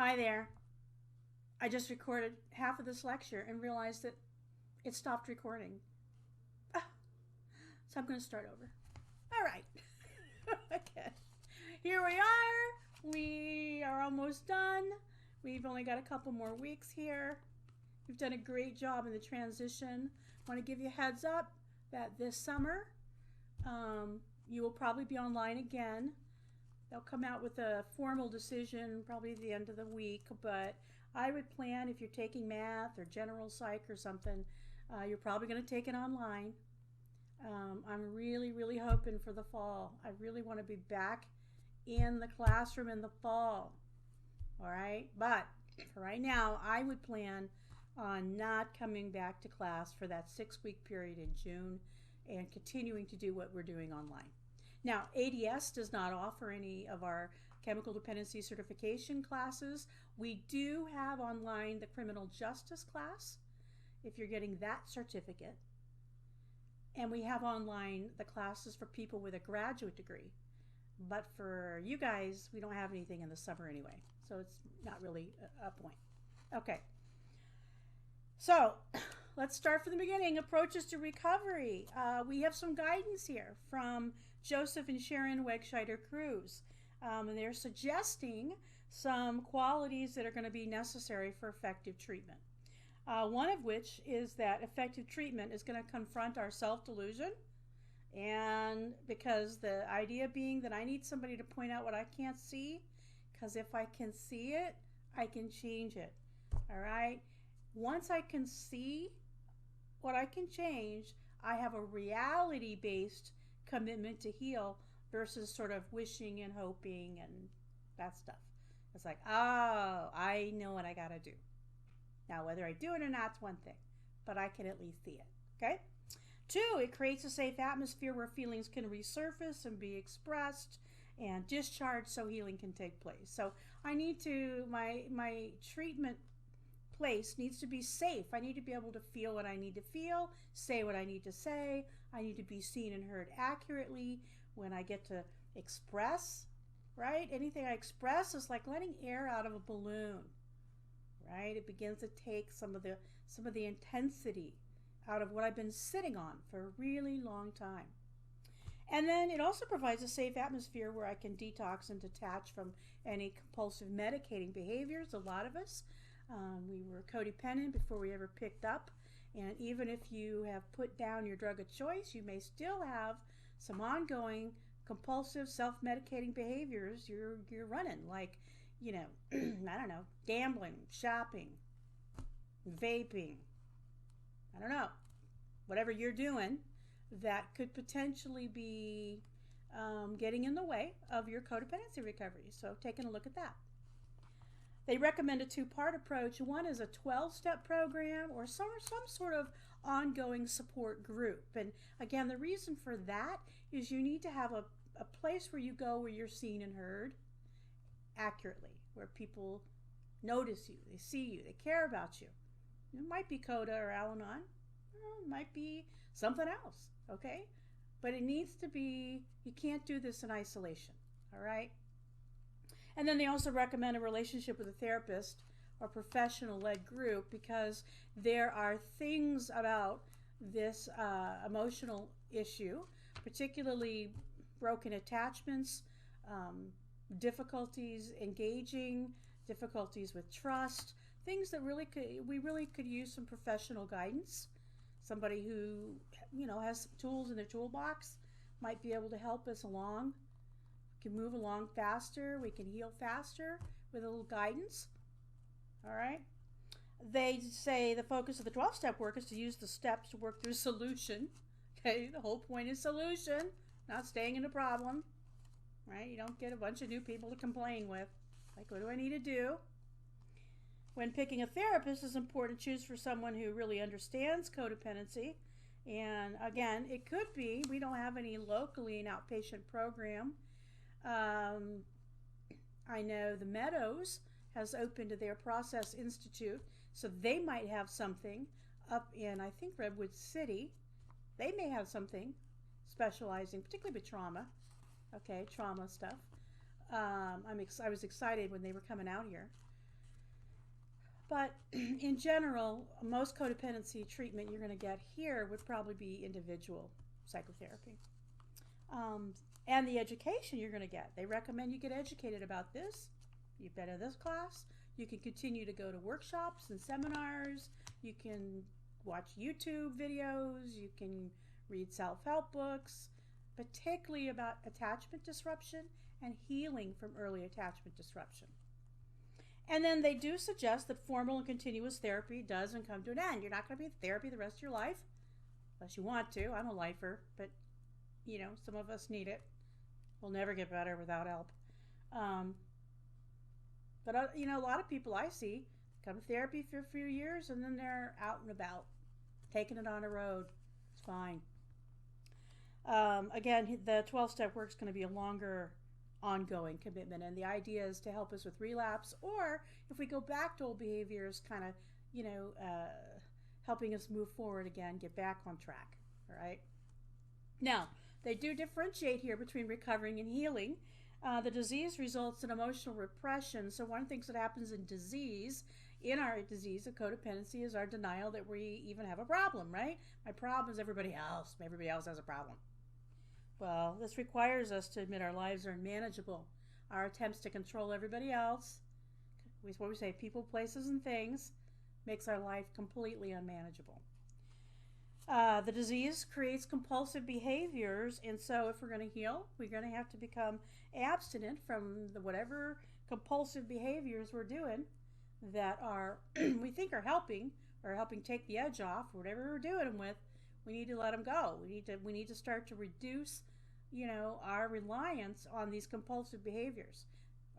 Hi there. I just recorded half of this lecture and realized that it stopped recording. Ah, so I'm going to start over. All right. Okay. Here we are. We are almost done. We've only got a couple more weeks here. You've done a great job in the transition. I want to give you a heads up that this summer you will probably be online again. They'll come out with a formal decision probably at the end of the week, but I would plan if you're taking math or general psych or something, you're probably going to take it online. I'm really, really hoping for the fall. I really want to be back in the classroom in the fall. All right, but for right now, I would plan on not coming back to class for that 6 week period in June and continuing to do what we're doing online. Now, ADS does not offer any of our chemical dependency certification classes. We do have online the criminal justice class if you're getting that certificate. And we have online the classes for people with a graduate degree. But for you guys, we don't have anything in the summer anyway. So it's not really a point. Okay. So let's start from the beginning. Approaches to recovery. We have some guidance here from Joseph and Sharon Wegscheider-Cruz. And they're suggesting some qualities that are going to be necessary for effective treatment. One of which is that effective treatment is going to confront our self-delusion. And because the idea being that I need somebody to point out what I can't see, because if I can see it, I can change it. All right? Once I can see what I can change, I have a reality-based commitment to heal versus sort of wishing and hoping and that stuff. It's like, oh, I know what I got to do. Now, whether I do it or not is one thing, but I can at least see it. Okay? 2, it creates a safe atmosphere where feelings can resurface and be expressed and discharged so healing can take place. So I need to, my treatment place needs to be safe. I need to be able to feel what I need to feel, say what I need to say. I need to be seen and heard accurately when I get to express, right? Anything I express is like letting air out of a balloon, right? It begins to take some of the intensity out of what I've been sitting on for a really long time. And then it also provides a safe atmosphere where I can detox and detach from any compulsive medicating behaviors. A lot of us, we were codependent before we ever picked up. And even if you have put down your drug of choice, you may still have some ongoing compulsive self-medicating behaviors you're running, like, I don't know, gambling, shopping, vaping, I don't know, whatever you're doing that could potentially be getting in the way of your codependency recovery. So taking a look at that. They recommend a 2-part approach. One is a 12-step program or some sort of ongoing support group. And again, the reason for that is you need to have a place where you go where you're seen and heard accurately, where people notice you, they see you, they care about you. It might be Coda or Al-Anon, it might be something else, okay? But it needs to be, you can't do this in isolation, all right? And then they also recommend a relationship with a therapist or professional-led group because there are things about this emotional issue, particularly broken attachments, difficulties engaging, difficulties with trust, things that we really could use some professional guidance. Somebody who, has some tools in their toolbox might be able to help us along. We can move along faster. We can heal faster with a little guidance. All right. They say the focus of the 12-step work is to use the steps to work through solution. Okay. The whole point is solution, not staying in a problem. Right. You don't get a bunch of new people to complain with. Like, what do I need to do? When picking a therapist, it's important to choose for someone who really understands codependency. And again, it could be, we don't have any locally an outpatient program. I know the Meadows has opened their Process Institute, so they might have something up in, I think, Redwood City. They may have something specializing, particularly with trauma. Okay, trauma stuff. I was excited when they were coming out here. But in general, most codependency treatment you're going to get here would probably be individual psychotherapy. And the education you're going to get. They recommend you get educated about this. You've been in this class. You can continue to go to workshops and seminars. You can watch YouTube videos. You can read self-help books, particularly about attachment disruption and healing from early attachment disruption. And then they do suggest that formal and continuous therapy doesn't come to an end. You're not going to be in therapy the rest of your life, unless you want to. I'm a lifer, but you know, some of us need it. We'll never get better without help. But you know, a lot of people I see come to therapy for a few years and then they're out and about, taking it on the road. It's fine. Again, the 12-step work is going to be a longer ongoing commitment, and the idea is to help us with relapse, or if we go back to old behaviors, kind of, you know, helping us move forward again, get back on track. All right. Now, they do differentiate here between recovering and healing. The disease results in emotional repression. So one of the things that happens in our disease of codependency, is our denial that we even have a problem, right? My problem is everybody else. Everybody else has a problem. Well, this requires us to admit our lives are unmanageable. Our attempts to control everybody else, what we say, people, places, and things, makes our life completely unmanageable. The disease creates compulsive behaviors, and so if we're going to heal, we're going to have to become abstinent from whatever compulsive behaviors we're doing that are we think are helping, or helping take the edge off, whatever we're doing them with. We need to let them go. We need to start to reduce, you know, our reliance on these compulsive behaviors.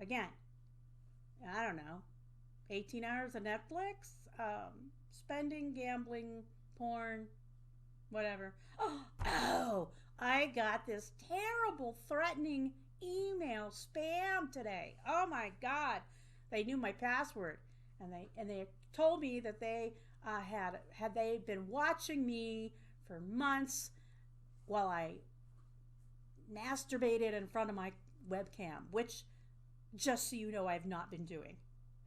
Again, I don't know, 18 hours of Netflix, spending, gambling, porn, whatever. Oh, I got this terrible, threatening email spam today. Oh my God. They knew my password, and they told me that they had they been watching me for months while I masturbated in front of my webcam, which, just so you know, I've not been doing.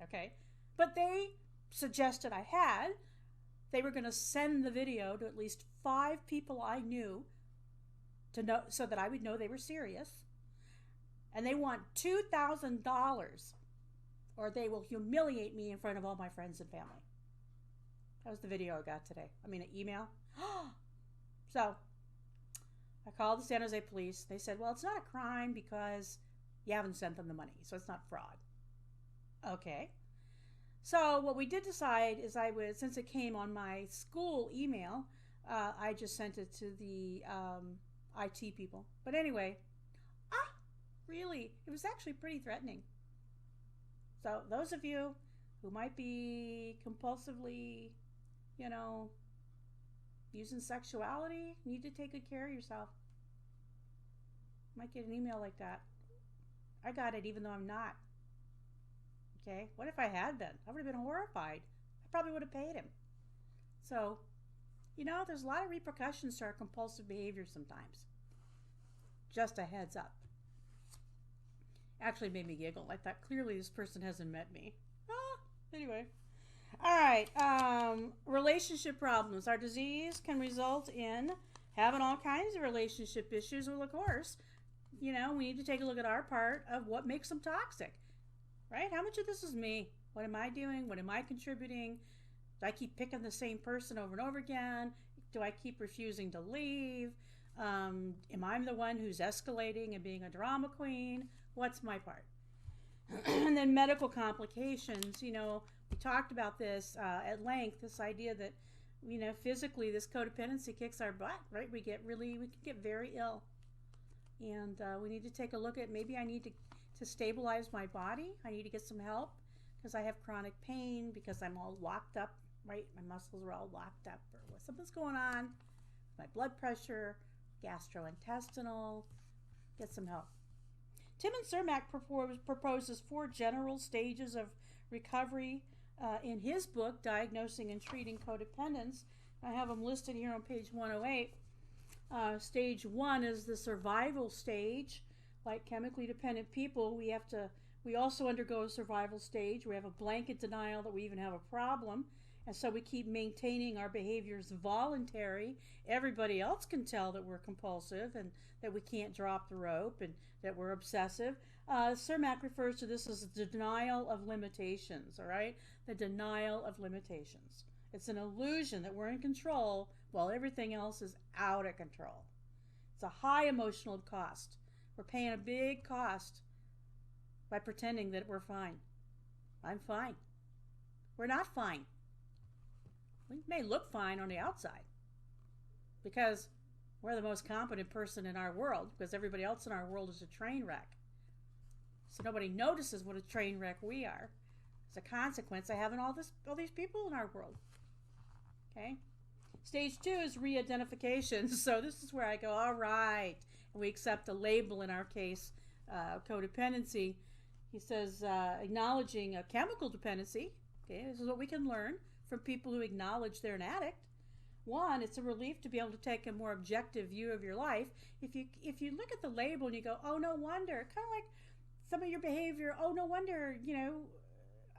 Okay? But they suggested I had. They were going to send the video to at least 5 people I knew to know, so that I would know they were serious. And they want $2,000, or they will humiliate me in front of all my friends and family. That was the video I got today. I mean, an email. So I called the San Jose police. They said, well, it's not a crime because you haven't sent them the money, so it's not fraud. Okay. So what we did decide is since it came on my school email, I just sent it to the IT people. But anyway, really, it was actually pretty threatening. So those of you who might be compulsively, you know, using sexuality, need to take good care of yourself. Might get an email like that. I got it even though I'm not. Okay, what if I had been? I would have been horrified. I probably would have paid him. So, you know, there's a lot of repercussions to our compulsive behavior sometimes. Just a heads up. Actually made me giggle. I thought, clearly this person hasn't met me. Anyway. All right. Relationship problems. Our disease can result in having all kinds of relationship issues. Well, of course, you know, we need to take a look at our part of what makes them toxic. Right? How much of this is me? What am I doing? What am I contributing? Do I keep picking the same person over and over again? Do I keep refusing to leave? Am I the one who's escalating and being a drama queen? What's my part? And then medical complications. You know, we talked about this at length, this idea that, you know, physically this codependency kicks our butt, right? We can get very ill. And we need to take a look at, maybe I need to stabilize my body. I need to get some help because I have chronic pain, because I'm all locked up, right? My muscles are all locked up, or something's going on. My blood pressure, gastrointestinal, get some help. Tim and Cermak proposes 4 general stages of recovery in his book, Diagnosing and Treating Codependence. I have them listed here on page 108. Stage 1 is the survival stage. Like chemically dependent people, we have to We also undergo a survival stage. We have a blanket denial that we even have a problem. And so we keep maintaining our behaviors voluntary. Everybody else can tell that we're compulsive and that we can't drop the rope and that we're obsessive. Cermak refers to this as the denial of limitations, all right? The denial of limitations. It's an illusion that we're in control while everything else is out of control. It's a high emotional cost. We're paying a big cost by pretending that we're fine. I'm fine. We're not fine. We may look fine on the outside because we're the most competent person in our world, because everybody else in our world is a train wreck. So nobody notices what a train wreck we are. As a consequence, I have all these people in our world. Okay? Stage 2 is re-identification. So this is where I go, all right, and we accept a label, in our case, codependency. He says, acknowledging a chemical dependency. Okay, this is what we can learn from people who acknowledge they're an addict. One, it's a relief to be able to take a more objective view of your life. If you look at the label and you go, oh, no wonder, kind of like some of your behavior, oh, no wonder,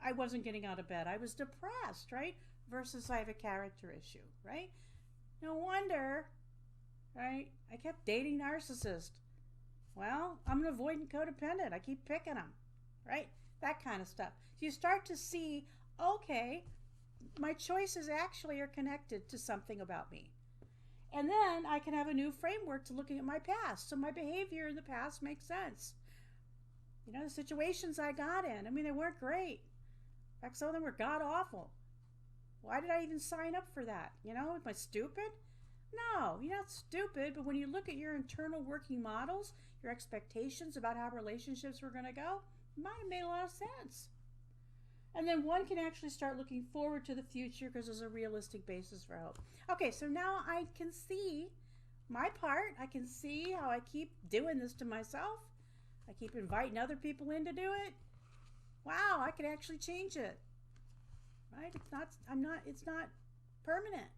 I wasn't getting out of bed. I was depressed, right? Versus I have a character issue, right? No wonder, right? I kept dating narcissists. Well, I'm an avoidant codependent. I keep picking them, right? That kind of stuff. So you start to see, okay, my choices actually are connected to something about me. And then I can have a new framework to looking at my past. So my behavior in the past makes sense. The situations I got in, they weren't great. In fact, some of them were god-awful. Why did I even sign up for that? Am I stupid? No, you're not stupid, but when you look at your internal working models, your expectations about how relationships were going to go, it might have made a lot of sense. And then one can actually start looking forward to the future because there's a realistic basis for hope. Okay, so now I can see my part. I can see how I keep doing this to myself. I keep inviting other people in to do it. Wow, I could actually change it. Right? It's not permanent.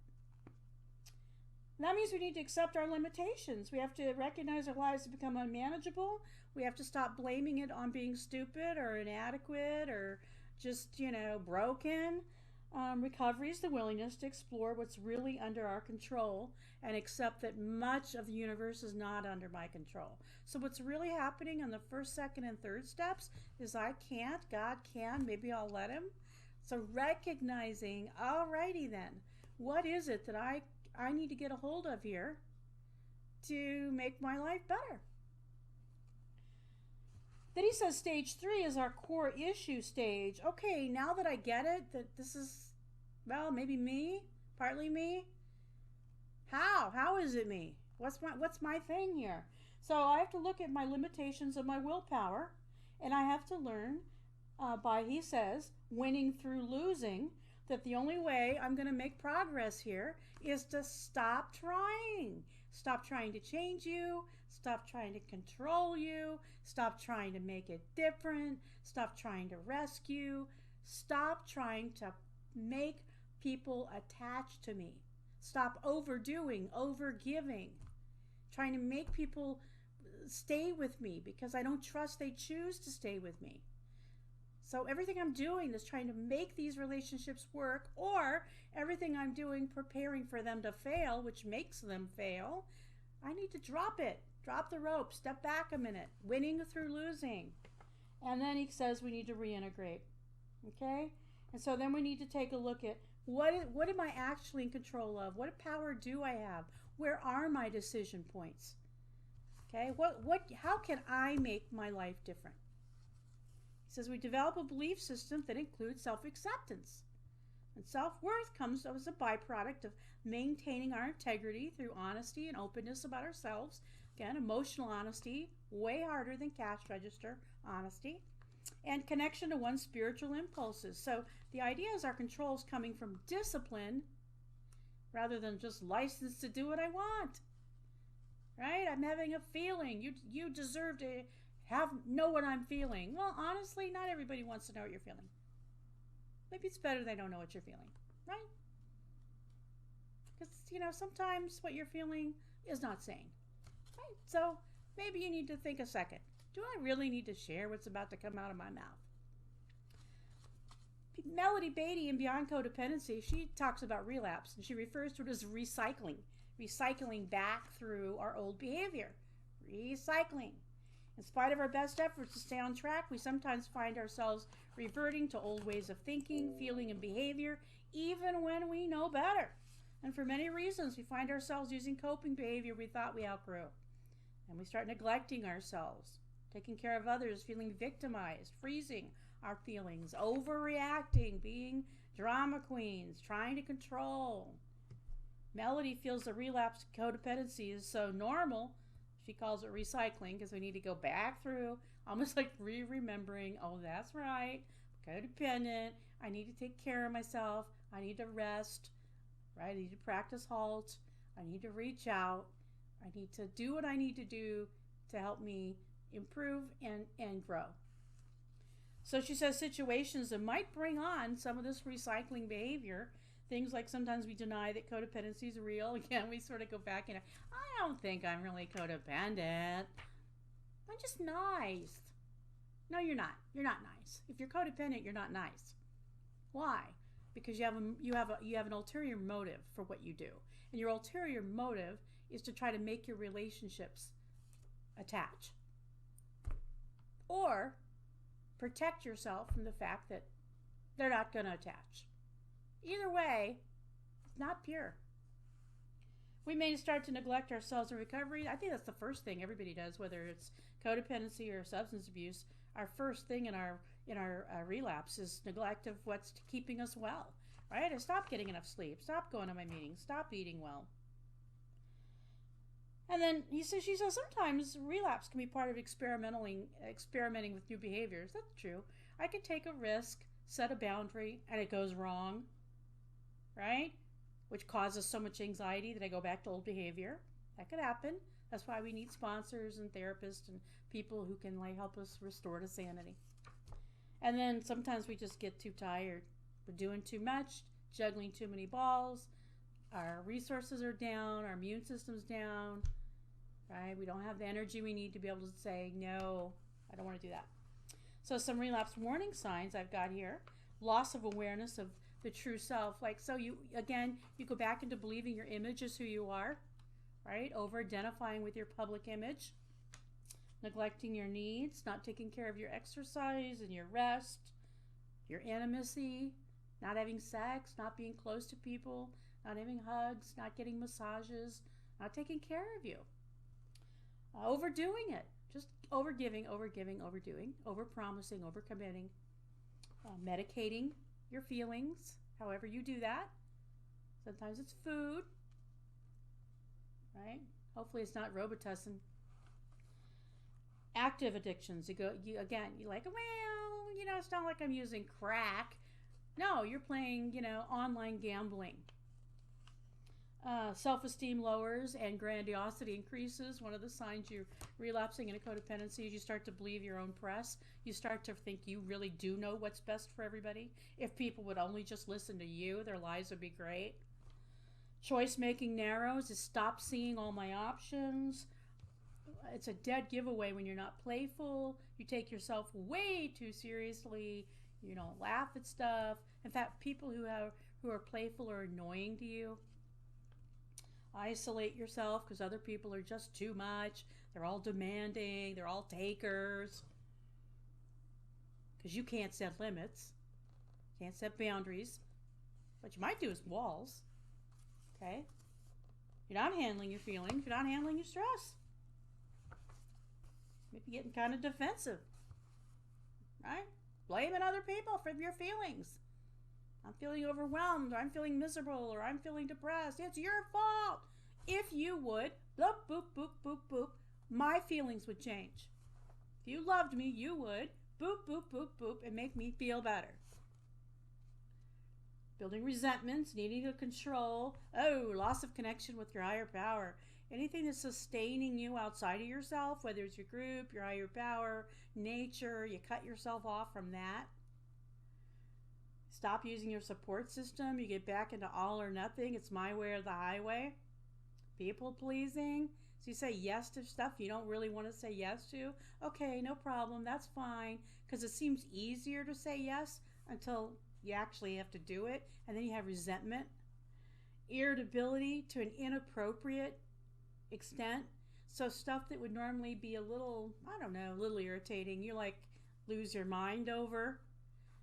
And that means we need to accept our limitations. We have to recognize our lives have become unmanageable. We have to stop blaming it on being stupid or inadequate or just, broken. Recovery is the willingness to explore what's really under our control and accept that much of the universe is not under my control. So what's really happening on the first, second, and third steps is I can't, God can, maybe I'll let him. So recognizing, alrighty then, what is it that I need to get a hold of here to make my life better? Then he says stage 3 is our core issue stage. Okay, now that I get it, that this is, maybe me, partly me. How is it me? What's my thing here? So I have to look at my limitations of my willpower, and I have to learn he says, winning through losing, that the only way I'm going to make progress here is to stop trying. Stop trying to change you. Stop trying to control you. Stop trying to make it different. Stop trying to rescue. Stop trying to make people attached to me. Stop overdoing, overgiving. Trying to make people stay with me because I don't trust they choose to stay with me. So everything I'm doing is trying to make these relationships work, or everything I'm doing preparing for them to fail, which makes them fail. I need to drop it. Drop the rope. Step back a minute. Winning through losing. And then he says we need to reintegrate. Okay? And so then we need to take a look at what am I actually in control of? What power do I have? Where are my decision points? Okay? How can I make my life different? He says we develop a belief system that includes self-acceptance. And self-worth comes as a byproduct of maintaining our integrity through honesty and openness about ourselves. Again, emotional honesty, way harder than cash register honesty. And connection to one's spiritual impulses. So the idea is our control is coming from discipline rather than just license to do what I want. Right? I'm having a feeling. You deserve to know what I'm feeling. Well, honestly, not everybody wants to know what you're feeling. Maybe it's better they don't know what you're feeling, right? Because, sometimes what you're feeling is not sane, right? So maybe you need to think a second. Do I really need to share what's about to come out of my mouth? Melody Beatty in Beyond Codependency, she talks about relapse, and she refers to it as recycling back through our old behavior. Recycling. In spite of our best efforts to stay on track, we sometimes find ourselves reverting to old ways of thinking, feeling, and behavior, even when we know better. And for many reasons, we find ourselves using coping behavior we thought we outgrew. And we start neglecting ourselves, taking care of others, feeling victimized, freezing our feelings, overreacting, being drama queens, trying to control. Melody feels the relapse codependency is so normal, she calls it recycling, because we need to go back through, almost like remembering, oh, that's right, codependent, I need to take care of myself, I need to rest, right? I need to practice halt, I need to reach out, I need to do what I need to do to help me improve and grow. So she says situations that might bring on some of this recycling behavior, things like sometimes we deny that codependency is real. Again, we sort of go back and I don't think I'm really codependent. I'm just nice. No, you're not. You're not nice. If you're codependent, you're not nice. Why? Because you have an ulterior motive for what you do. And your ulterior motive is to try to make your relationships attach. Or protect yourself from the fact that they're not going to attach. Either way, it's not pure. We may start to neglect ourselves in recovery. I think that's the first thing everybody does, whether it's codependency or substance abuse. Our first thing in our relapse is neglect of what's keeping us well, right? I stop getting enough sleep, stop going to my meetings, stop eating well. And then she says sometimes relapse can be part of experimenting with new behaviors. That's true. I can take a risk, set a boundary, and it goes wrong, right? Which causes so much anxiety that I go back to old behavior. That could happen. That's why we need sponsors and therapists and people who can help us restore to sanity. And then sometimes we just get too tired. We're doing too much, juggling too many balls. Our resources are down, our immune system's down, right? We don't have the energy we need to be able to say, no, I don't want to do that. So some relapse warning signs I've got here. Loss of awareness of the true self. So you go back into believing your image is who you are, right? Over-identifying with your public image. Neglecting your needs, not taking care of your exercise and your rest, your intimacy, not having sex, not being close to people, not having hugs, not getting massages, not taking care of you. Overdoing it, just overgiving, overdoing, overpromising, overcommitting, medicating your feelings, however you do that. Sometimes it's food, right? Hopefully it's not Robitussin. Active addictions, you're like, well, it's not like I'm using crack. No, you're playing, online gambling. Self-esteem lowers and grandiosity increases. One of the signs you're relapsing into codependency is you start to believe your own press. You start to think you really do know what's best for everybody. If people would only just listen to you, their lives would be great. Choice making narrows is stop seeing all my options. It's a dead giveaway when you're not playful. You take yourself way too seriously. You don't laugh at stuff. In fact, people who are playful are annoying to you. Isolate yourself because other people are just too much. They're all demanding. They're all takers. Because you can't set limits. Can't set boundaries. What you might do is walls. Okay? You're not handling your feelings. You're not handling your stress. Maybe getting kind of defensive. Right? Blaming other people for your feelings. I'm feeling overwhelmed, or I'm feeling miserable, or I'm feeling depressed. It's your fault. If you would, boop, boop, boop, boop, boop, my feelings would change. If you loved me, you would, boop, boop, boop, boop, and make me feel better. Building resentments, needing to control. Oh, loss of connection with your higher power. Anything that's sustaining you outside of yourself, whether it's your group, your higher power, nature, you cut yourself off from that. Stop using your support system. You get back into all or nothing. It's my way or the highway. People pleasing. So you say yes to stuff you don't really want to say yes to. Okay, no problem. That's fine. Because it seems easier to say yes until you actually have to do it. And then you have resentment, irritability to an inappropriate extent. So stuff that would normally be a little, I don't know, a little irritating, you like lose your mind over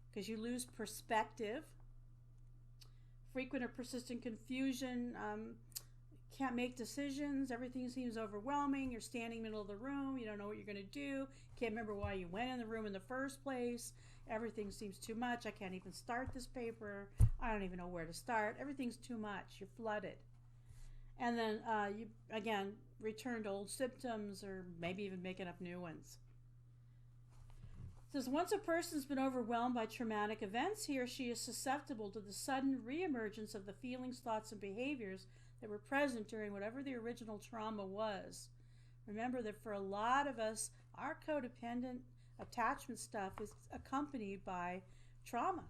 because you lose perspective. Frequent or persistent confusion, can't make decisions, everything seems overwhelming, you're standing in the middle of the room, you don't know what you're going to do, can't remember why you went in the room in the first place, everything seems too much, I can't even start this paper, I don't even know where to start, everything's too much, you're flooded. And then you, again, return to old symptoms or maybe even making up new ones. It says, once a person's been overwhelmed by traumatic events, he or she is susceptible to the sudden reemergence of the feelings, thoughts, and behaviors that were present during whatever the original trauma was. Remember that for a lot of us, our codependent attachment stuff is accompanied by trauma.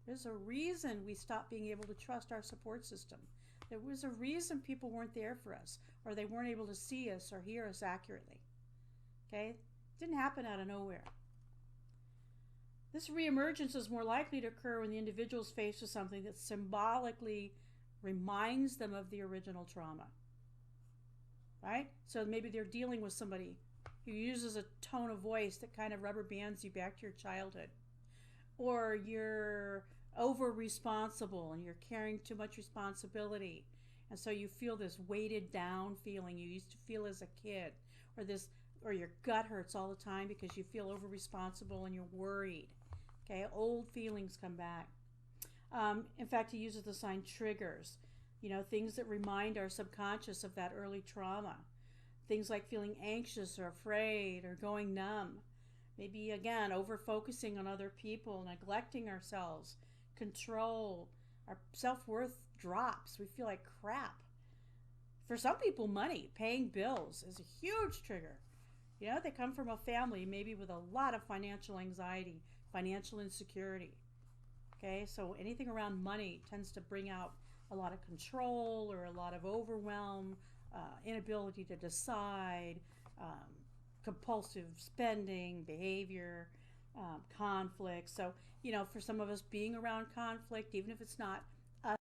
There's a reason we stopped being able to trust our support system. There was a reason people weren't there for us, or they weren't able to see us or hear us accurately. Okay? It didn't happen out of nowhere. This reemergence is more likely to occur when the individual is faced with something that symbolically reminds them of the original trauma. Right? So maybe they're dealing with somebody who uses a tone of voice that kind of rubber bands you back to your childhood. Or you're over responsible and you're carrying too much responsibility, and so you feel this weighted down feeling you used to feel as a kid, or your gut hurts all the time because you feel over responsible and you're worried. Okay, old feelings come back. In fact, he uses the sign triggers, things that remind our subconscious of that early trauma. Things like feeling anxious or afraid or going numb. Maybe, again, over-focusing on other people, neglecting ourselves, control, our self-worth drops. We feel like crap. For some people, money, paying bills is a huge trigger. They come from a family maybe with a lot of financial anxiety, financial insecurity. Okay, so anything around money tends to bring out a lot of control or a lot of overwhelm, inability to decide, compulsive spending, behavior, conflict. So, for some of us, being around conflict, even if it's not